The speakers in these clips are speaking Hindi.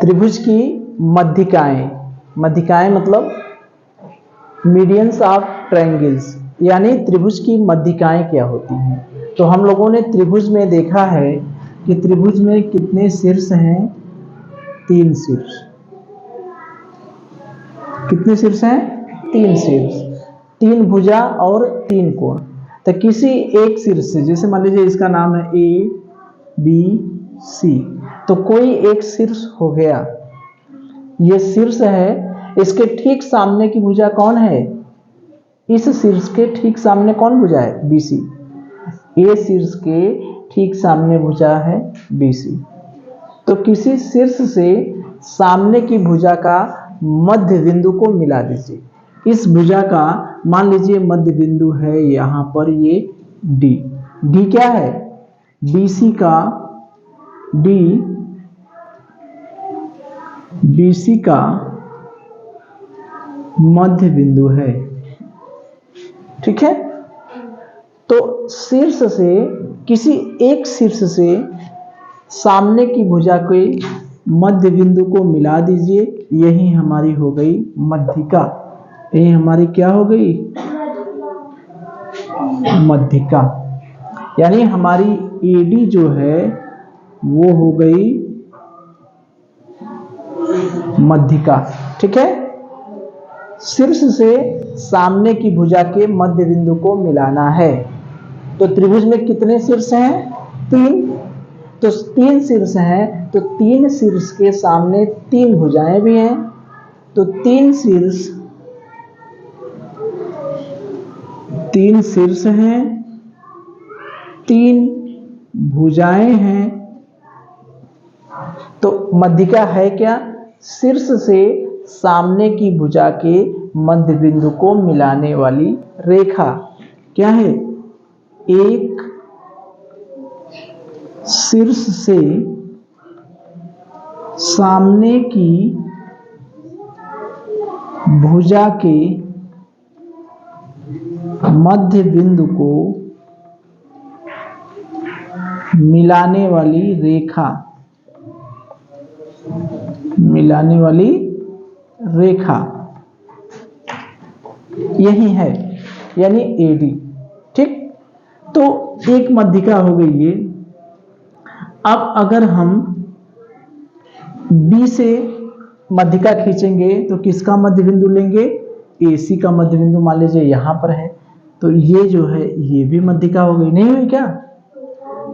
त्रिभुज की मध्यिकाएं, मध्यिकाएं मतलब मीडियंस ऑफ ट्रायंगल्स, यानी त्रिभुज की मध्यिकाएं क्या होती हैं। तो हम लोगों ने त्रिभुज में देखा है कि त्रिभुज में कितने शीर्ष हैं, 3 शीर्ष। कितने शीर्ष हैं? 3 शीर्ष, 3 भुजा और 3 कोण। तो किसी एक शीर्ष से, जैसे मान लीजिए इसका नाम है ए बी सी, तो कोई एक शीर्ष हो गया, ये शीर्ष है, इसके ठीक सामने की भुजा कौन है? इस शीर्ष के ठीक सामने कौन भुजा है? B C. ए शीर्ष के ठीक सामने भुजा है बी सी। तो किसी शीर्ष से सामने की भुजा का मध्य बिंदु को मिला दीजिए। इस भुजा का मान लीजिए मध्य बिंदु है यहां पर, ये डी। डी क्या है? बीसी का, डी बीसी का मध्य बिंदु है। ठीक है। तो शीर्ष से, किसी एक शीर्ष से सामने की भुजा के मध्य बिंदु को मिला दीजिए, यही हमारी हो गई मध्यिका। यही हमारी क्या हो गई? मध्यिका। यानी हमारी एडी जो है वो हो गई मध्यिका। ठीक है। शीर्ष से सामने की भुजा के मध्य बिंदु को मिलाना है। तो त्रिभुज में कितने शीर्ष हैं? 3। तो 3 शीर्ष हैं, तो 3 शीर्ष के सामने 3 भुजाएं भी हैं। तो 3 शीर्ष हैं, 3 भुजाएं हैं। तो मध्यिका है क्या? शीर्ष से सामने की भुजा के मध्य बिंदु को मिलाने वाली रेखा। क्या है? एक शीर्ष से सामने की भुजा के मध्य बिंदु को मिलाने वाली रेखा, मिलाने वाली रेखा यही है, यानी एडी। ठीक। तो एक मध्यिका हो गई ये। अब अगर हम बी से मध्यिका खींचेंगे तो किसका मध्य बिंदु लेंगे? एसी का मध्य बिंदु मान लीजिए यहां पर है, तो ये जो है ये भी मध्यिका हो गई। नहीं हुई क्या?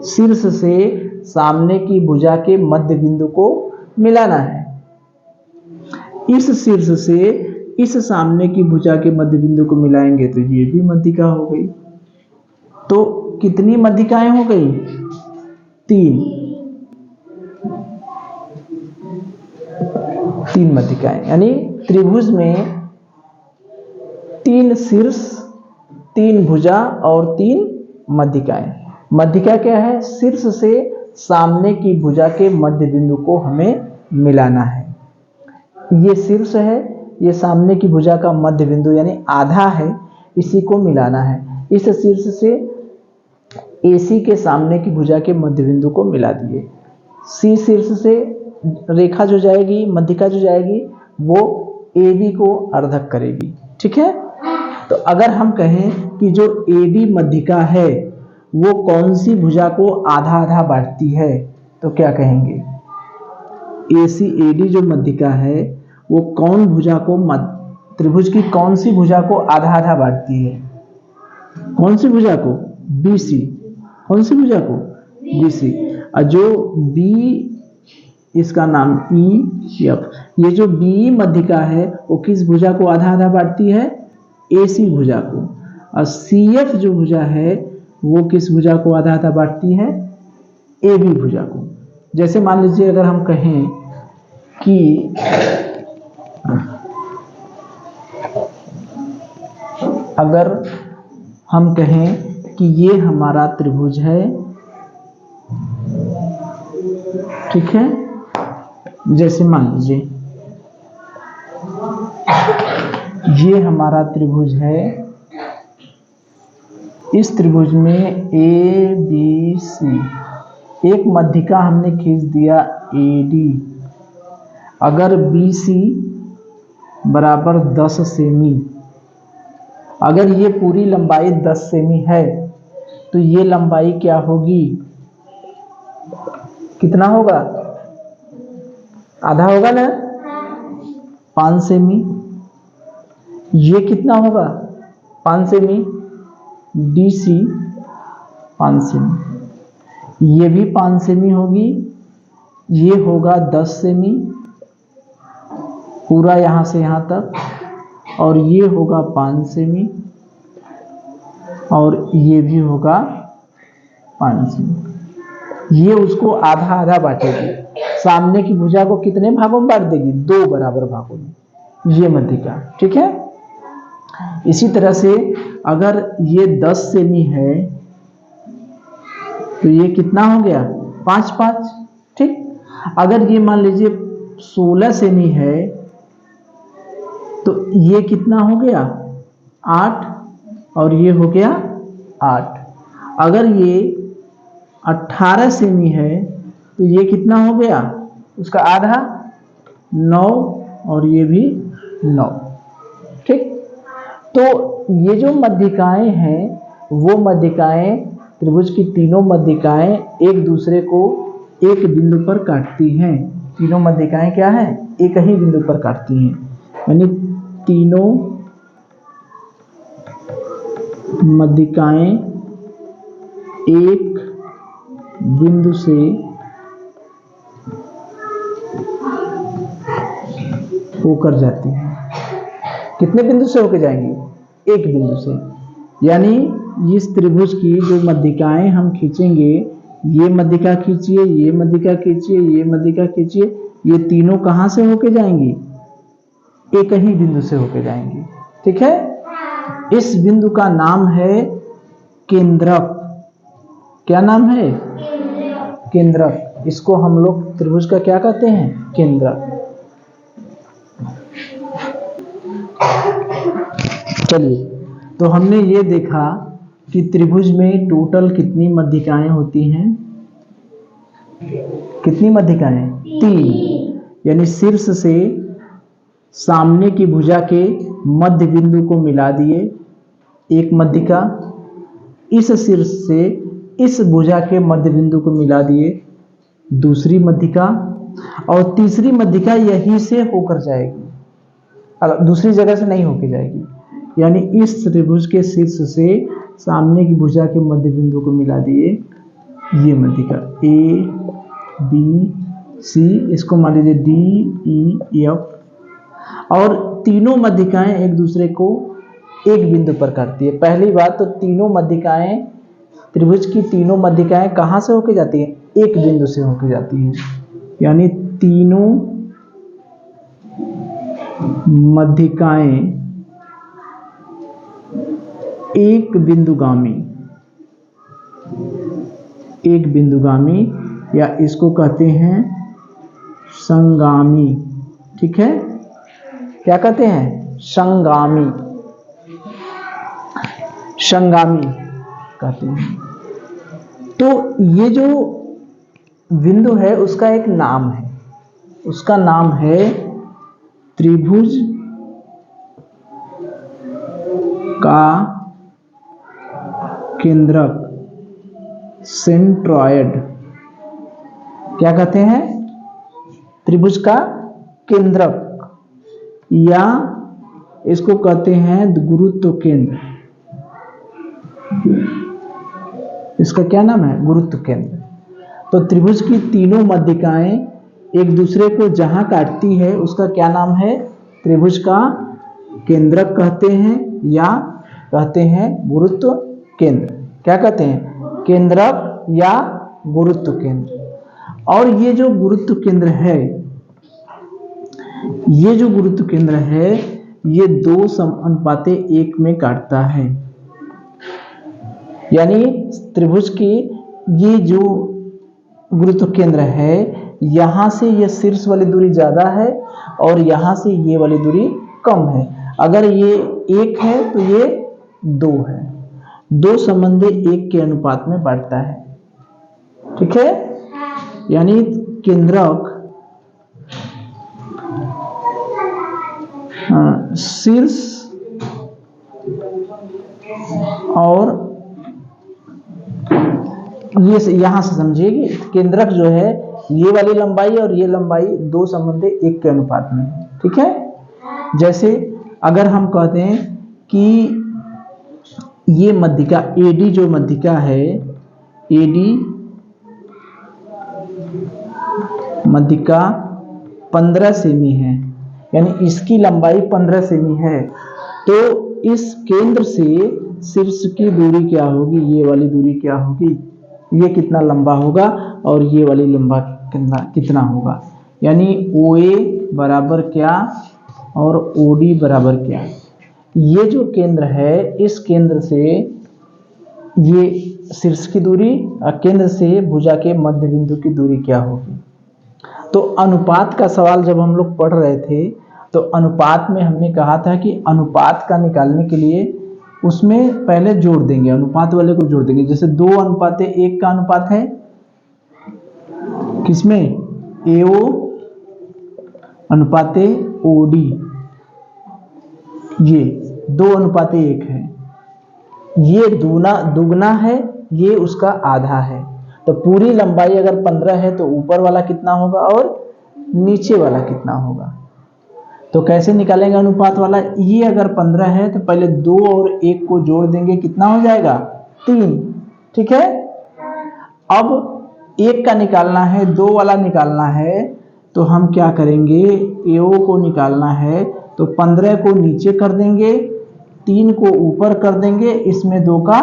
शीर्ष से सामने की भुजा के मध्य बिंदु को मिलाना है। इस शीर्ष से इस सामने की भुजा के मध्य बिंदु को मिलाएंगे तो ये भी मध्यिका हो गई। तो कितनी मध्यिकाएं हो गई? 3 मध्यिकाएं। यानी त्रिभुज में 3 शीर्ष, 3 भुजा और 3 मध्यिकाएं। मध्यिका क्या है? शीर्ष से सामने की भुजा के मध्य बिंदु को हमें मिलाना है। ये शीर्ष है, ये सामने की भुजा का मध्य बिंदु यानी आधा है, इसी को मिलाना है। इस शीर्ष से एसी के सामने की भुजा के मध्य बिंदु को मिला दिए। सी शीर्ष से रेखा जो जाएगी, मध्यिका जो जाएगी, वो एबी को अर्धक करेगी। ठीक है। तो अगर हम कहें कि जो एबी मध्यिका है वो कौन सी भुजा को आधा आधा बांटती है, तो क्या कहेंगे? एसी एडी जो मध्यिका है वो कौन भुजा को, त्रिभुज की कौन सी भुजा को आधा आधा बांटती है? कौन सी भुजा को? बीसी। कौन सी भुजा को? बीसी। और जो बी, इसका नाम ई एफ, ये जो बी मध्यिका है वो किस भुजा को आधा आधा बांटती है? एसी भुजा को। और सी एफ जो भुजा है वो किस भुजा को आधा आधा बांटती है? एबी भुजा को। जैसे मान लीजिए अगर हम कहें कि अगर हम कहें कि ये हमारा त्रिभुज है, ठीक है, जैसे मान लीजिए ये हमारा त्रिभुज है, इस त्रिभुज में ए बी सी, एक मध्यिका हमने खींच दिया एडी, अगर BC बराबर 10 सेमी, अगर ये पूरी लंबाई 10 सेमी है तो ये लंबाई क्या होगी, कितना होगा, आधा होगा ना, 5 सेमी। ये कितना होगा, 5 सेमी, DC 5 सेमी, ये भी 5 सेमी होगी, ये होगा 10 सेमी पूरा यहां से यहां तक, और ये होगा 5 सेमी, और ये भी होगा 5 सेमी। ये उसको आधा आधा बांटेगी, सामने की भुजा को कितने भागों में बांट देगी, 2 बराबर भागों में, ये मध्यिका। ठीक है, इसी तरह से अगर ये 10 सेमी है तो ये कितना हो गया, 5 5। ठीक, अगर ये मान लीजिए 16 सेमी है तो ये कितना हो गया, 8, और ये हो गया 8। अगर ये 18 सेमी है तो ये कितना हो गया, उसका आधा, 9, और ये भी 9। ठीक, तो ये जो मध्यिकाएं हैं वो मध्यिकाएं, त्रिभुज की तीनों मध्यिकाएं एक दूसरे को एक बिंदु पर काटती हैं। तीनों मध्यिकाएं क्या है, एक ही बिंदु पर काटती हैं, यानी तीनों मध्यिकाएं एक बिंदु से होकर जाती हैं। कितने बिंदु से होकर जाएंगी, एक बिंदु से। यानी इस त्रिभुज की जो मध्यिकाएं हम खींचेंगे, ये मध्यिका खींचिए, ये मध्यिका खींचिए, ये मध्यिका खींचिए, ये तीनों कहां से होकर जाएंगी, एक ही बिंदु से होकर जाएंगी। ठीक है, इस बिंदु का नाम है केंद्रक। क्या नाम है, केंद्रक। इसको हम लोग त्रिभुज का क्या कहते हैं, केंद्रक। चलिए, तो हमने ये देखा कि त्रिभुज में टोटल कितनी मध्यिकाएं होती हैं, कितनी मध्यिकाएं, 3। यानी शीर्ष से सामने की भुजा के मध्य बिंदु को मिला दिए, एक मध्यिका, इस शीर्ष से इस भुजा के मध्य बिंदु को मिला दिए, दूसरी मध्यिका, और तीसरी मध्यिका यहीं से होकर जाएगी, दूसरी जगह से नहीं होकर जाएगी। यानी इस त्रिभुज के शीर्ष से सामने की भुजा के मध्य बिंदु को मिला दिए, ये मध्यिका ABC, इसको मान लीजिए DEF, और तीनों मध्यिकाएं एक दूसरे को एक बिंदु पर काटती है। पहली बात तो तीनों मध्यिकाएं, त्रिभुज की तीनों मध्यिकाएं कहां से होकर जाती हैं, एक बिंदु से होकर जाती हैं। यानी तीनों मध्यिकाएं एक बिंदुगामी, एक बिंदुगामी, या इसको कहते हैं संगामी। ठीक है, क्या कहते हैं, संगामी, संगामी कहते हैं। तो ये जो बिंदु है उसका एक नाम है, उसका नाम है त्रिभुज का केंद्रक, सेंट्रॉयड। क्या कहते हैं, त्रिभुज का केंद्रक, या इसको कहते हैं गुरुत्व केंद्र। इसका क्या नाम है, गुरुत्व केंद्र। तो त्रिभुज की तीनों मध्यिकाएं एक दूसरे को जहां काटती है उसका क्या नाम है, त्रिभुज का केंद्रक कहते हैं, या कहते हैं गुरुत्व केंद्र। क्या कहते हैं, केंद्रक या गुरुत्व केंद्र। और ये जो गुरुत्व केंद्र है, ये जो गुरुत्व केंद्र है, ये 2:1 में काटता है। यानी त्रिभुज की ये जो गुरुत्व केंद्र है, यहां से ये शीर्ष वाली दूरी ज्यादा है और यहां से ये वाली दूरी कम है। अगर ये 1 है तो ये 2 है, 2:1 के अनुपात में बढ़ता है। ठीक है, यानी केंद्रक शीर्ष और ये यहां से समझिए केंद्रक जो है ये वाली लंबाई और ये लंबाई दो संबंधी एक के अनुपात में, ठीक है। जैसे अगर हम कहते हैं कि ये मध्यिका AD जो मध्यिका है, AD मध्यिका 15 सेमी है, यानी इसकी लंबाई 15 सेमी है, तो इस केंद्र से शीर्ष की दूरी क्या होगी, ये वाली दूरी क्या होगी, ये कितना लंबा होगा और ये वाली लंबा कितना होगा, यानी OA बराबर क्या और OD बराबर क्या। ये जो केंद्र है इस केंद्र से ये शीर्ष की दूरी और केंद्र से भुजा के मध्य बिंदु की दूरी क्या होगी। तो अनुपात का सवाल जब हम लोग पढ़ रहे थे तो अनुपात में हमने कहा था कि अनुपात का निकालने के लिए उसमें पहले जोड़ देंगे, अनुपात वाले को जोड़ देंगे। जैसे 2:1 का अनुपात है किसमें, AO अनुपाते OD, ये 2:1 है, ये दुगना है, ये उसका आधा है। तो पूरी लंबाई अगर 15 है तो ऊपर वाला कितना होगा और नीचे वाला कितना होगा। तो कैसे निकालेंगे अनुपात वाला, ये अगर 15 है तो पहले 2 और 1 को जोड़ देंगे, कितना हो जाएगा 3, ठीक है। अब 1 का निकालना है, 2 वाला निकालना है, तो हम क्या करेंगे, AO को निकालना है तो 15 को नीचे कर देंगे, 3 को ऊपर कर देंगे, इसमें 2 का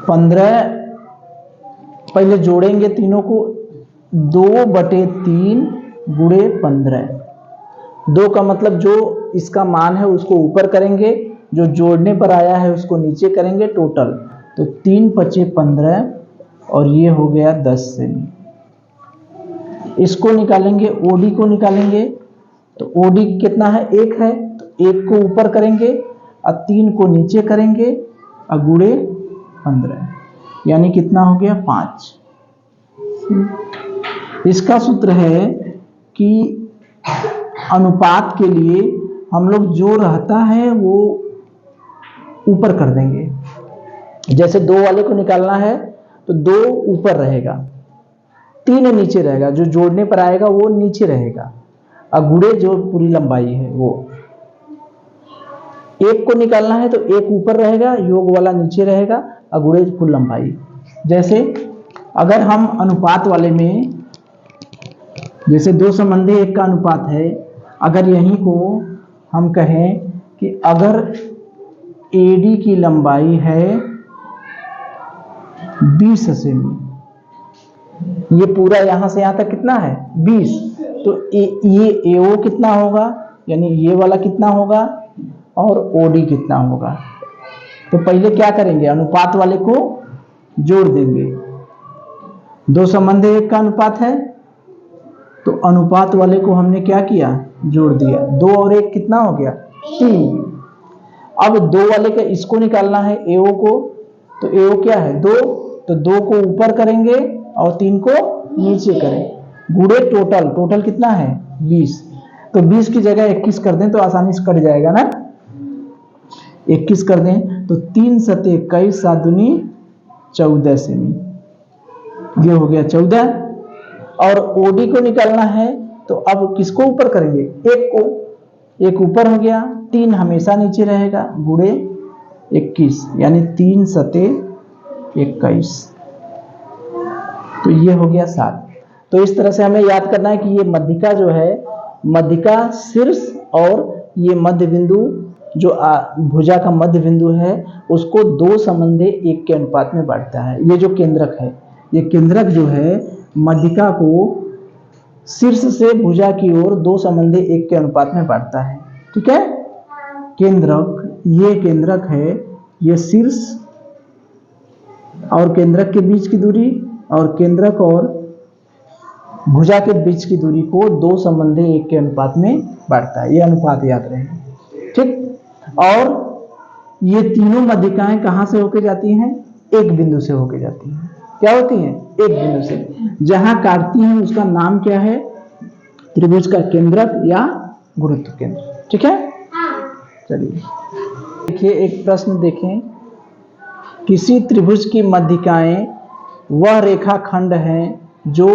15 पहले जोड़ेंगे तीनों को, 2/3 गुणे 15, 2 का मतलब जो इसका मान है उसको ऊपर करेंगे, जो जोड़ने पर आया है उसको नीचे करेंगे टोटल, तो 3×5 = 15 और ये हो गया 10 सेमी। इसको निकालेंगे, OD को निकालेंगे, तो OD कितना है 1 है, तो 1 को ऊपर करेंगे और 3 को नीचे करेंगे और गुणे 15, यानी कितना हो गया 5। इसका सूत्र है कि अनुपात के लिए हम लोग जो रहता है वो ऊपर कर देंगे। जैसे 2 वाले को निकालना है तो 2 ऊपर रहेगा, 3 नीचे रहेगा, जो जोड़ने पर आएगा वो नीचे रहेगा और गुणे जो पूरी लंबाई है वो। 1 को निकालना है तो 1 ऊपर रहेगा, योग वाला नीचे रहेगा और गुणे कुल लंबाई। जैसे अगर हम अनुपात वाले में, जैसे 2 संबंधी 1 का अनुपात है, अगर यहीं को हम कहें कि अगर AD की लंबाई है 20 सेमी, ये पूरा यहां से यहां तक कितना है 20, तो ये AO कितना होगा, यानी ये वाला कितना होगा और OD कितना होगा। तो पहले क्या करेंगे, अनुपात वाले को जोड़ देंगे। 2 संबंधी 1 का अनुपात है तो अनुपात वाले को हमने क्या किया, जोड़ दिया, 2 और 1 कितना हो गया 3। अब 2 वाले का इसको निकालना है AO को, तो AO क्या है 2, तो 2 को ऊपर करेंगे और 3 को नीचे करें, गुणे टोटल कितना है 20। तो 20 की जगह 21 कर दें तो आसानी से कट जाएगा ना, 21 कर दें तो 3 × 7 = 21, 7 दूनी 14 सेमी, ये हो गया 14। और OD को निकालना है तो अब किसको ऊपर करेंगे, 1 को, 1 ऊपर हो गया, 3 हमेशा नीचे रहेगा, गुणे 21, यानी 3 × 7 = 21, तो ये हो गया 7। तो इस तरह से हमें याद करना है कि ये मध्यिका जो है, मध्यिका शीर्ष और ये मध्य बिंदु जो भुजा का मध्य बिंदु है उसको 2 संबंधी 1 के अनुपात में बांटता है। ये जो केंद्रक है, ये केंद्रक जो है मध्यिका को शीर्ष से भुजा की ओर 2 संबंधी 1 के अनुपात में बांटता है, ठीक है। केंद्रक, ये केंद्रक है, ये शीर्ष और केंद्रक के बीच की दूरी और केंद्रक और भुजा के बीच की दूरी को 2 संबंधी 1 के अनुपात में बांटता है। ये अनुपात याद रहे, ठीक। और ये तीनों मध्यिकाएं कहां से होकर जाती हैं, एक बिंदु से होके जाती हैं। क्या होती हैं? एक बिंदु से। जहां काटती हैं उसका नाम क्या है? त्रिभुज का केंद्रक या गुरुत्व केंद्र। ठीक है, चलिए देखिए एक प्रश्न देखें। किसी त्रिभुज की मध्यिकाएं वह रेखाखंड हैं जो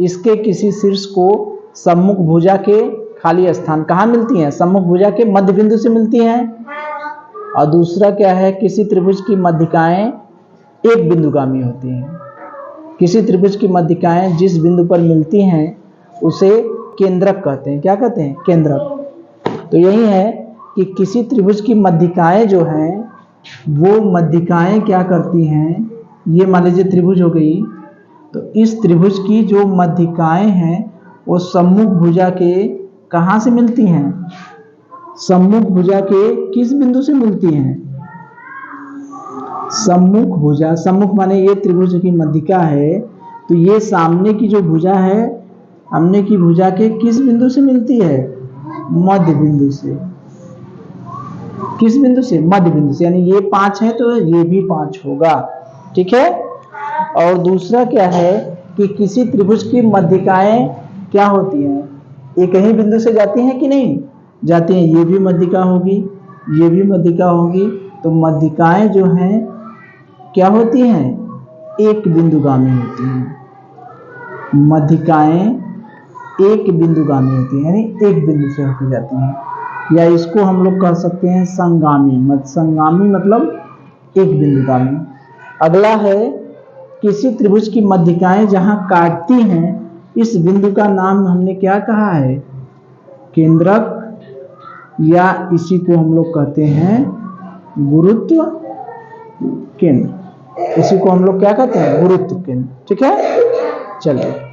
इसके किसी शीर्ष को सम्मुख भुजा के खाली स्थान कहाँ मिलती हैं? सम्मुख भुजा के मध्य बिंदु से मिलती हैं। और दूसरा क्या है? किसी त्रिभुज की मध्यिकाएं एक बिंदुगामी होती हैं। किसी त्रिभुज की मध्यिकाएं जिस बिंदु पर मिलती हैं उसे केंद्रक कहते हैं। क्या कहते हैं? केंद्रक। तो यही है कि किसी त्रिभुज की मध्यिकाएं जो हैं वो मध्यिकाएं क्या करती हैं? ये मान लीजिए त्रिभुज हो गई, तो इस त्रिभुज की जो मध्यिकाएं हैं वो सम्मुख भुजा के कहां से मिलती हैं? सम्मुख भुजा के किस बिंदु से मिलती हैं? सम्मुख भुजा, सम्मुख माने ये त्रिभुज की मध्यिका है, तो ये सामने की जो भुजा है सामने की भुजा के किस बिंदु से मिलती है? मध्य बिंदु से। किस बिंदु से? मध्य बिंदु से। यानी ये 5 है तो ये भी 5 होगा। ठीक है। और दूसरा क्या है कि किसी त्रिभुज की मध्यिकाएं क्या होती हैं? एक ही बिंदु से जाती हैं कि नहीं जाती हैं? ये भी मध्यिका होगी, ये भी मध्यिका होगी। तो मध्यिकाएं जो हैं क्या होती हैं? एक बिंदुगामी होती हैं। मध्यिकाएं एक बिंदुगामी होती हैं, यानी एक बिंदु से होकर जाती हैं। या इसको हम लोग कह सकते हैं संगामी। संगामी मतलब एक बिंदुगामी। अगला है किसी त्रिभुज की मध्यिकाएं जहां काटती हैं, इस बिंदु का नाम हमने क्या कहा है? केंद्रक, या इसी को हम लोग कहते हैं गुरुत्व केंद्र। इसी को हम लोग क्या कहते हैं? गुरुत्व केंद्र। ठीक है, चलिए।